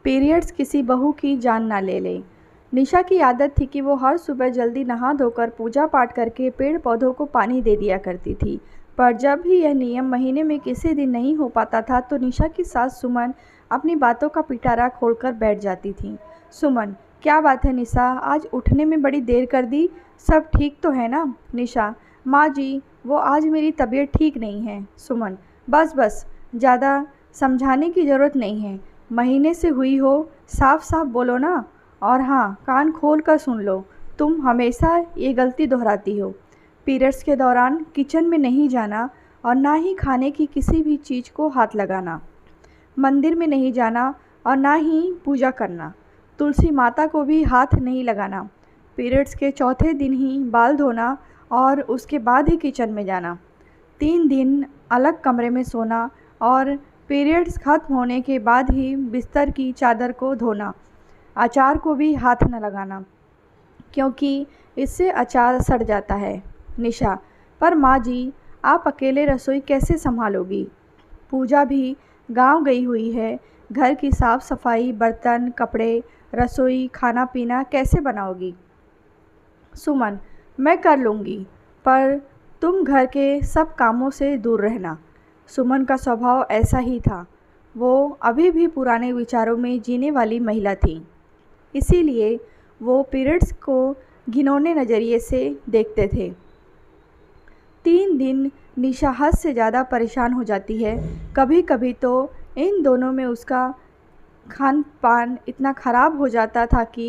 Periods किसी बहू की जान ना ले ले। निशा की आदत थी कि वो हर सुबह जल्दी नहा धोकर पूजा पाठ करके पेड़ पौधों को पानी दे दिया करती थी। पर जब भी यह नियम महीने में किसी दिन नहीं हो पाता था तो निशा की सास सुमन अपनी बातों का पिटारा खोलकर बैठ जाती थी। सुमन, क्या बात है निशा, आज उठने में बड़ी देर कर दी, सब ठीक तो है ना? निशा, माँ जी, वो आज मेरी तबीयत ठीक नहीं है। सुमन, बस बस, ज़्यादा समझाने की ज़रूरत नहीं है, महीने से हुई हो, साफ साफ बोलो ना। और हाँ, कान खोल कर सुन लो, तुम हमेशा ये गलती दोहराती हो। पीरियड्स के दौरान किचन में नहीं जाना और ना ही खाने की किसी भी चीज़ को हाथ लगाना, मंदिर में नहीं जाना और ना ही पूजा करना, तुलसी माता को भी हाथ नहीं लगाना, पीरियड्स के चौथे दिन ही बाल धोना और उसके बाद ही किचन में जाना, 3 दिन अलग कमरे में सोना और पीरियड्स खत्म होने के बाद ही बिस्तर की चादर को धोना, अचार को भी हाथ न लगाना क्योंकि इससे अचार सड़ जाता है। निशा, पर माँ जी, आप अकेले रसोई कैसे संभालोगी? पूजा भी गांव गई हुई है, घर की साफ सफाई, बर्तन, कपड़े, रसोई, खाना पीना कैसे बनाओगी? सुमन, मैं कर लूँगी, पर तुम घर के सब कामों से दूर रहना। सुमन का स्वभाव ऐसा ही था, वो अभी भी पुराने विचारों में जीने वाली महिला थी, इसीलिए वो पीरियड्स को घिनौने नज़रिए से देखते थे। 3 दिन निशा हद से ज़्यादा परेशान हो जाती है। कभी कभी तो इन दोनों में उसका खान पान इतना ख़राब हो जाता था कि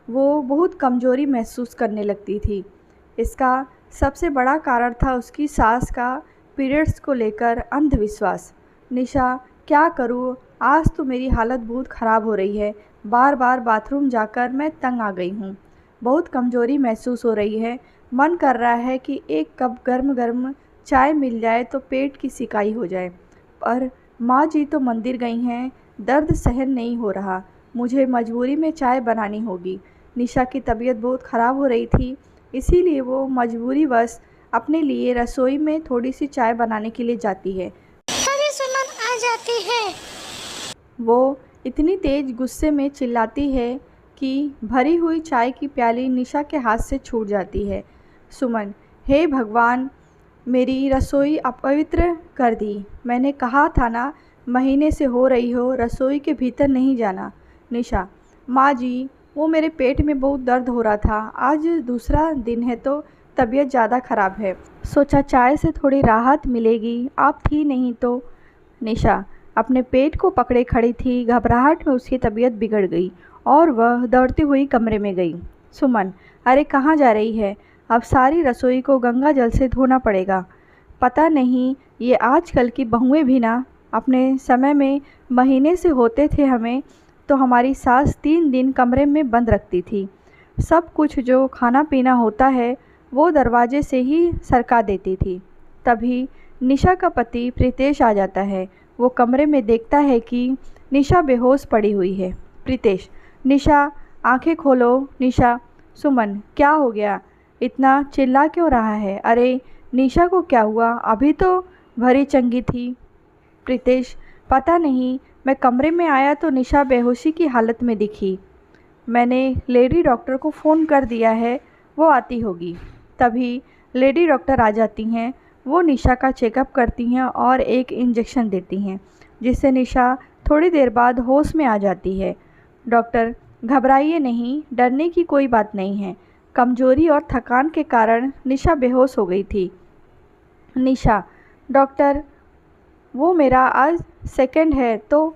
वो बहुत कमज़ोरी महसूस करने लगती थी। इसका सबसे बड़ा कारण था उसकी सास का पीरियड्स को लेकर अंधविश्वास। निशा, क्या करूँ, आज तो मेरी हालत बहुत ख़राब हो रही है, बार बार बाथरूम जाकर मैं तंग आ गई हूँ, बहुत कमज़ोरी महसूस हो रही है, मन कर रहा है कि एक कप गर्म गर्म चाय मिल जाए तो पेट की सिकाई हो जाए। पर माँ जी तो मंदिर गई हैं, दर्द सहन नहीं हो रहा, मुझे मजबूरी में चाय बनानी होगी। निशा की तबीयत बहुत ख़राब हो रही थी, इसीलिए वो मजबूरीवश अपने लिए रसोई में थोड़ी सी चाय बनाने के लिए जाती है। तभी सुमन आ जाती है। वो इतनी तेज़ गुस्से में चिल्लाती है कि भरी हुई चाय की प्याली निशा के हाथ से छूट जाती है। सुमन, हे भगवान, मेरी रसोई अपवित्र कर दी, मैंने कहा था ना, महीने से हो रही हो, रसोई के भीतर नहीं जाना। निशा, माँ जी, वो मेरे पेट में बहुत दर्द हो रहा था, आज दूसरा दिन है तो तबीयत ज़्यादा ख़राब है, सोचा चाय से थोड़ी राहत मिलेगी, आप थी नहीं तो। निशा अपने पेट को पकड़े खड़ी थी, घबराहट में उसकी तबीयत बिगड़ गई और वह दौड़ती हुई कमरे में गई। सुमन, अरे कहाँ जा रही है, अब सारी रसोई को गंगा जल से धोना पड़ेगा। पता नहीं ये आजकल की बहुएं भी ना, अपने समय में महीने से होते थे हमें तो हमारी सास 3 दिन कमरे में बंद रखती थी, सब कुछ जो खाना पीना होता है वो दरवाजे से ही सरका देती थी। तभी निशा का पति प्रीतेश आ जाता है। वो कमरे में देखता है कि निशा बेहोश पड़ी हुई है। प्रीतेश, निशा, आंखें खोलो। निशा, सुमन, क्या हो गया, इतना चिल्ला क्यों रहा है? अरे निशा को क्या हुआ, अभी तो भरी चंगी थी। प्रीतेश, पता नहीं, मैं कमरे में आया तो निशा बेहोशी की हालत में दिखी, मैंने लेडी डॉक्टर को फ़ोन कर दिया है, वो आती होगी। तभी लेडी डॉक्टर आ जाती हैं, वो निशा का चेकअप करती हैं और एक इंजेक्शन देती हैं जिससे निशा थोड़ी देर बाद होश में आ जाती है। डॉक्टर, घबराइए नहीं, डरने की कोई बात नहीं है, कमज़ोरी और थकान के कारण निशा बेहोश हो गई थी। निशा, डॉक्टर, वो मेरा आज सेकंड है तो।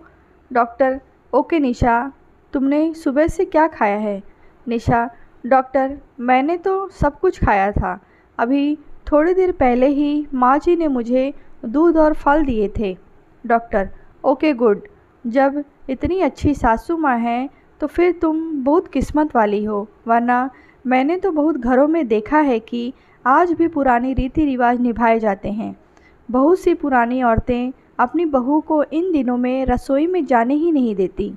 डॉक्टर, ओके निशा, तुमने सुबह से क्या खाया है? निशा, डॉक्टर, मैंने तो सब कुछ खाया था, अभी थोड़ी देर पहले ही माँ जी ने मुझे दूध और फल दिए थे। डॉक्टर, ओके गुड, जब इतनी अच्छी सासू माँ हैं तो फिर तुम बहुत किस्मत वाली हो, वरना मैंने तो बहुत घरों में देखा है कि आज भी पुरानी रीति रिवाज निभाए जाते हैं। बहुत सी पुरानी औरतें अपनी बहू को इन दिनों में रसोई में जाने ही नहीं देती।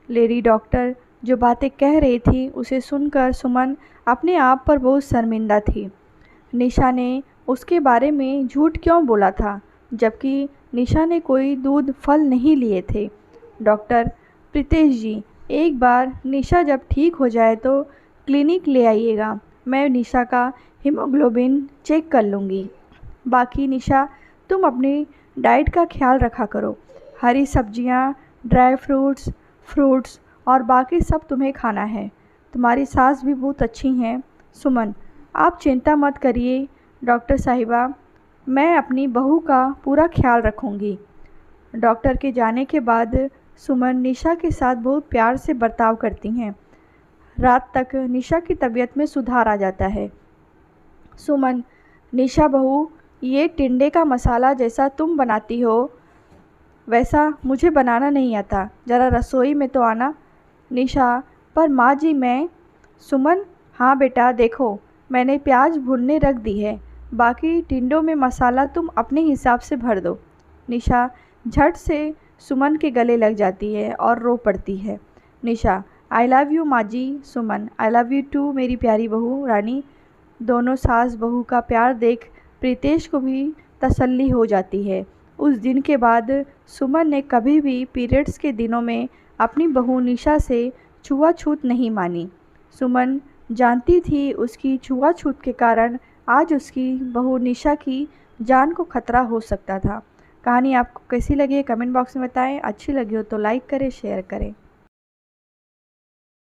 लेडी डॉक्टर जो बातें कह रही थी उसे सुनकर सुमन अपने आप पर बहुत शर्मिंदा थी। निशा ने उसके बारे में झूठ क्यों बोला था, जबकि निशा ने कोई दूध फल नहीं लिए थे। डॉक्टर, प्रीतेश जी, एक बार निशा जब ठीक हो जाए तो क्लिनिक ले आइएगा। मैं निशा का हीमोग्लोबिन चेक कर लूँगी। बाकी निशा, तुम अपनी डाइट का ख्याल रखा करो। हरी सब्जियाँ, ड्राई फ्रूट्स, फ्रूट्स और बाकी सब तुम्हें खाना है। तुम्हारी सास भी बहुत अच्छी हैं। सुमन, आप चिंता मत करिए डॉक्टर साहिबा, मैं अपनी बहू का पूरा ख्याल रखूँगी। डॉक्टर के जाने के बाद सुमन निशा के साथ बहुत प्यार से बर्ताव करती हैं। रात तक निशा की तबीयत में सुधार आ जाता है। सुमन, निशा बहू, ये टिंडे का मसाला जैसा तुम बनाती हो वैसा मुझे बनाना नहीं आता, ज़रा रसोई में तो आना। निशा, पर माँ जी मैं। सुमन, हाँ बेटा, देखो मैंने प्याज भुनने रख दी है, बाकी टिंडों में मसाला तुम अपने हिसाब से भर दो। निशा झट से सुमन के गले लग जाती है और रो पड़ती है। निशा, आई लव यू माँ जी। सुमन, आई लव यू टू मेरी प्यारी बहू रानी। दोनों सास बहू का प्यार देख प्रीतेश को भी तसल्ली हो जाती है। उस दिन के बाद सुमन ने कभी भी पीरियड्स के दिनों में अपनी बहू निशा से छुआछूत नहीं मानी। सुमन जानती थी उसकी छुआछूत के कारण आज उसकी बहू निशा की जान को खतरा हो सकता था। कहानी आपको कैसी लगी है कमेंट बॉक्स में बताएं। अच्छी लगी हो तो लाइक करें, शेयर करें।